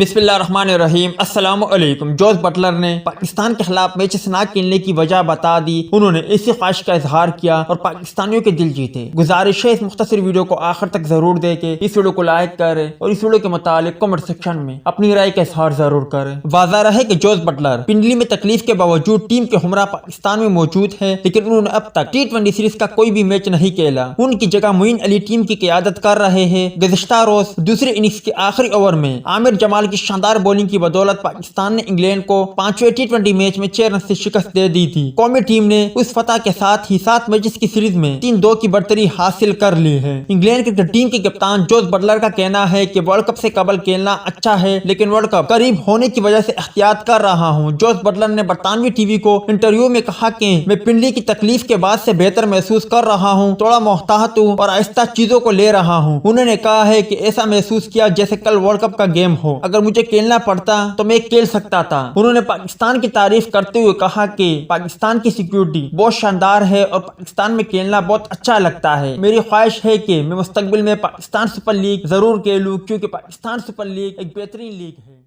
بسم اللہ الرحمن الرحیم۔ السلام علیکم۔ جوز بٹلر نے پاکستان کے خلاف میچز نہ کھیلنے کی وجہ بتا دی۔ انہوں نے اسی خواہش کا اظہار کیا اور پاکستانیوں کے دل جیتے۔ گزارش ہے اس مختصر ویڈیو کو آخر تک ضرور دیکھیں، اس ویڈیو کو لائک کریں اور اس ویڈیو کے متعلق کمنٹ سیکشن میں اپنی رائے کا اظہار ضرور کریں۔ واضح رہے کہ جوز بٹلر پنڈلی میں تکلیف کے باوجود ٹیم کے ہمراہ پاکستان میں موجود ہیں، لیکن انہوں نے اب تک ٹی20 سیریز کا کوئی بھی میچ نہیں کھیلا۔ ان کی جگہ معین علی ٹیم کی قیادت کر رہے ہیں۔ گزشتہ روز دوسرے اننگز کے آخری اوور میں عامر جمال کی شاندار بولنگ کی بدولت پاکستان نے انگلینڈ کو 5ویں ٹی20 میچ میں 6 رن سے شکست دے دی تھی۔ قومی ٹیم نے اس فتح کے ساتھ ہی 7 میچز کی سیریز میں 3-2 کی برتری حاصل کر لی ہے۔ انگلینڈ کرکٹ ٹیم کے کپتان جوز بٹلر کا کہنا ہے کہ ورلڈ کپ سے قبل کھیلنا اچھا ہے، لیکن ورلڈ کپ قریب ہونے کی وجہ سے احتیاط کر رہا ہوں۔ جوز بٹلر نے برطانوی ٹی وی کو انٹرویو میں کہا کہ میں پنڈلی کی تکلیف کے بعد سے بہتر محسوس کر رہا ہوں، تھوڑا محتاط ہوں اور آہستہ چیزوں کو لے رہا ہوں۔ انہوں نے کہا ہے کہ ایسا محسوس کیا جیسے کل ورلڈ کپ کا گیم ہو، اگر مجھے کھیلنا پڑتا تو میں کھیل سکتا تھا۔ انہوں نے پاکستان کی تعریف کرتے ہوئے کہا کہ پاکستان کی سیکیورٹی بہت شاندار ہے اور پاکستان میں کھیلنا بہت اچھا لگتا ہے۔ میری خواہش ہے کہ میں مستقبل میں پاکستان سپر لیگ ضرور کھیلوں، کیونکہ پاکستان سپر لیگ ایک بہترین لیگ ہے۔